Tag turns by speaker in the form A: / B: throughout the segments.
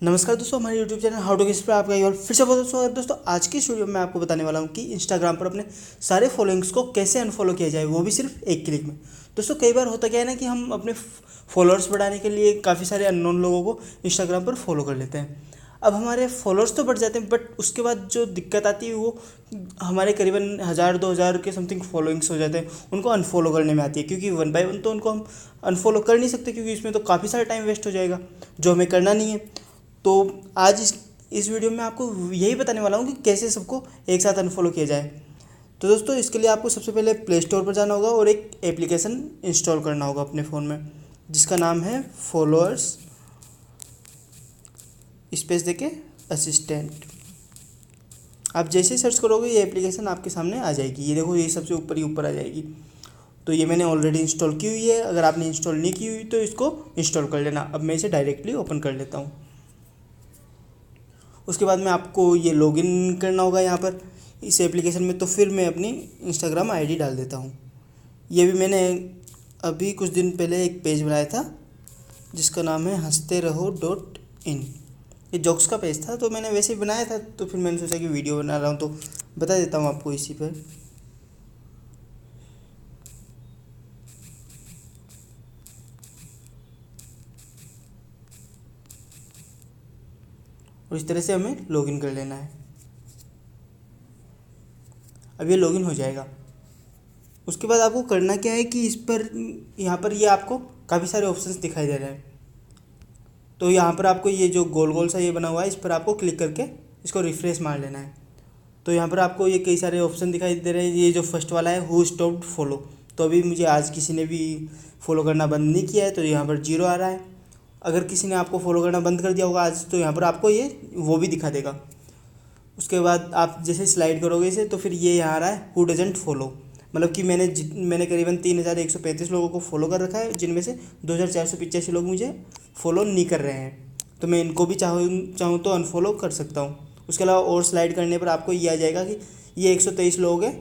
A: नमस्कार दोस्तों, हमारे YouTube channel how to guess पर आपका एक बार फिर से बहुत स्वागत है। दोस्तों आज की इस वीडियो में मैं आपको बताने वाला हूं कि इंस्टाग्राम पर अपने सारे फॉलोइंग्स को कैसे अनफॉलो किया जाए, वो भी सिर्फ एक क्लिक में। दोस्तों कई बार होता क्या है ना कि हम अपने फॉलोअर्स बढ़ाने के लिए काफ़ी सारे अननोन लोगों को इंस्टाग्राम पर फॉलो कर लेते हैं। अब हमारे फॉलोअर्स तो बढ़ जाते हैं, बट उसके बाद जो दिक्कत आती है वो हमारे करीबन 1000-2000 के समथिंग फॉलोइंग्स हो जाते हैं, उनको अनफॉलो करने में आती है। क्योंकि वन बाय वन तो उनको हम अनफॉलो कर नहीं सकते, क्योंकि इसमें तो काफ़ी सारा टाइम वेस्ट हो जाएगा जो हमें करना नहीं है। तो आज इस वीडियो में आपको यही बताने वाला हूँ कि कैसे सबको एक साथ अनफॉलो किया जाए। तो दोस्तों इसके लिए आपको सबसे पहले प्ले स्टोर पर जाना होगा और एक एप्लीकेशन इंस्टॉल करना होगा अपने फ़ोन में, जिसका नाम है फॉलोअर्स स्पेस देके असिस्टेंट। आप जैसे ही सर्च करोगे ये एप्लीकेशन आपके सामने आ जाएगी। ये देखो, ये सबसे ऊपर ही ऊपर आ जाएगी। तो ये मैंने ऑलरेडी इंस्टॉल की हुई है। अगर आपने इंस्टॉल नहीं की हुई तो इसको इंस्टॉल कर लेना। अब मैं इसे डायरेक्टली ओपन कर लेता हूँ। उसके बाद में आपको ये लॉगिन करना होगा यहाँ पर इस एप्लीकेशन में। तो फिर मैं अपनी इंस्टाग्राम आईडी डाल देता हूँ। ये भी मैंने अभी कुछ दिन पहले एक पेज बनाया था जिसका नाम है हंसतेरहो.in। ये जोक्स का पेज था, तो मैंने वैसे ही बनाया था। तो फिर मैंने सोचा कि वीडियो बना रहा हूँ तो बता देता हूँ आपको इसी पर। और इस तरह से हमें लॉगिन कर लेना है। अब ये लॉगिन हो जाएगा। उसके बाद आपको करना क्या है कि इस पर यहाँ पर ये आपको काफ़ी सारे ऑप्शंस दिखाई दे रहे हैं। तो यहाँ पर आपको ये जो गोल गोल सा ये बना हुआ है, इस पर आपको क्लिक करके इसको रिफ्रेश मार लेना है। तो यहाँ पर आपको ये कई सारे ऑप्शन दिखाई दे रहे हैं। ये जो फर्स्ट वाला है हु स्टॉप्ड फॉलो, तो अभी मुझे आज किसी ने भी फॉलो करना बंद नहीं किया है, तो यहाँ पर 0 आ रहा है। अगर किसी ने आपको फॉलो करना बंद कर दिया होगा आज, तो यहाँ पर आपको ये वो भी दिखा देगा। उसके बाद आप जैसे स्लाइड करोगे इसे, तो फिर ये यहाँ आ रहा है हु डजंट फॉलो। मतलब कि मैंने करीबन 3135 लोगों को फॉलो कर रखा है, जिनमें से 2485 लोग मुझे फॉलो नहीं कर रहे हैं। तो मैं इनको भी चाहूँ तो अनफॉलो कर सकता हूँ। उसके अलावा और स्लाइड करने पर आपको ये आ जाएगा कि ये 123 लोग हैं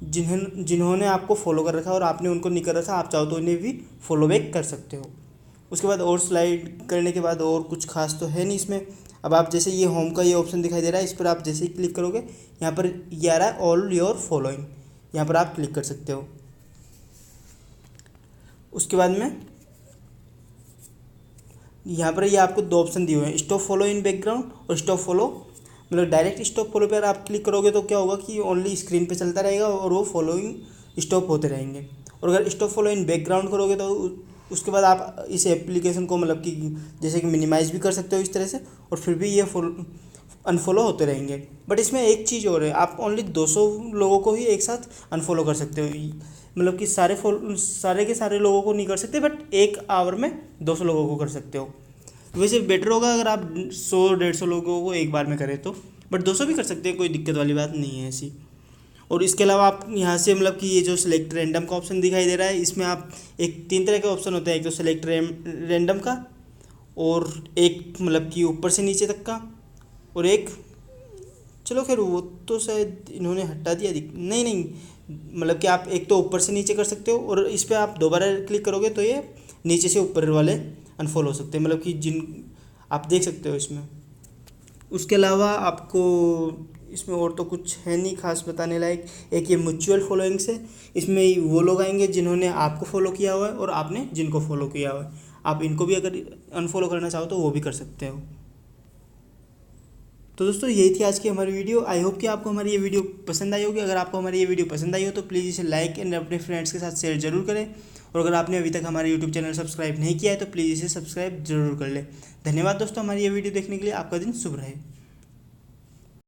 A: जिन्होंने आपको फॉलो कर रखा है और आपने उनको नहीं कर रखा। आप चाहो तो उन्हें भी फॉलो बैक कर सकते हो। उसके बाद और स्लाइड करने के बाद और कुछ खास तो है नहीं इसमें। अब आप जैसे ये होम का ये ऑप्शन दिखाई दे रहा है, इस पर आप जैसे ही क्लिक करोगे यहाँ पर ये आ रहा है ऑल योर फॉलोइंग। यहाँ पर आप क्लिक कर सकते हो। उसके बाद में यहाँ पर ये आपको दो ऑप्शन दिए हुए हैं, स्टॉप फॉलो इन बैकग्राउंड और स्टॉप फॉलो। मतलब डायरेक्ट स्टॉप फॉलो पर आप क्लिक करोगे तो क्या होगा कि ओनली स्क्रीन पे चलता रहेगा और वो फॉलोइंग स्टॉप होते रहेंगे। और अगर स्टॉप फॉलो इन बैकग्राउंड करोगे तो उसके बाद आप इस एप्लीकेशन को मतलब कि जैसे कि मिनिमाइज़ भी कर सकते हो इस तरह से, और फिर भी ये अनफॉलो होते रहेंगे। बट इसमें एक चीज़ और है, आप ओनली 200 लोगों को ही एक साथ अनफॉलो कर सकते हो। मतलब कि सारे के सारे लोगों को नहीं कर सकते, बट एक आवर में 200 लोगों को कर सकते हो। वैसे बेटर होगा अगर आप 100-150 लोगों को एक बार में करें तो, बट 200 भी कर सकते हैं, कोई दिक्कत वाली बात नहीं है ऐसी। और इसके अलावा आप यहाँ से मतलब कि ये जो सिलेक्ट रैंडम का ऑप्शन दिखाई दे रहा है, इसमें आप एक 3 तरह के ऑप्शन होते हैं। एक तो सिलेक्ट रैंडम का, और एक मतलब कि ऊपर से नीचे तक का, और एक चलो खैर वो तो शायद इन्होंने हटा दिया। नहीं नहीं, मतलब कि आप एक तो ऊपर से नीचे कर सकते हो, और इस पर आप दोबारा क्लिक करोगे तो ये नीचे से ऊपर वाले अनफॉलो हो सकते हैं, मतलब कि जिन आप देख सकते हो इसमें। उसके अलावा आपको इसमें और तो कुछ है नहीं खास बताने लायक। एक ये म्यूचुअल फॉलोइंग्स है, इसमें वो लोग आएंगे जिन्होंने आपको फॉलो किया हुआ है और आपने जिनको फॉलो किया हुआ है। आप इनको भी अगर अनफॉलो करना चाहो तो वो भी कर सकते हो। तो दोस्तों यही थी आज की हमारी वीडियो। आई होप कि आपको हमारी ये वीडियो पसंद आई होगी। अगर आपको हमारी ये वीडियो पसंद आई हो तो प्लीज़ इसे लाइक एंड अपने फ्रेंड्स के साथ शेयर जरूर करें। और अगर आपने अभी तक हमारे यूट्यूब चैनल सब्सक्राइब नहीं किया है तो प्लीज़ इसे सब्सक्राइब जरूर कर लें। धन्यवाद दोस्तों हमारी ये वीडियो देखने के लिए। आपका दिन शुभ रहे।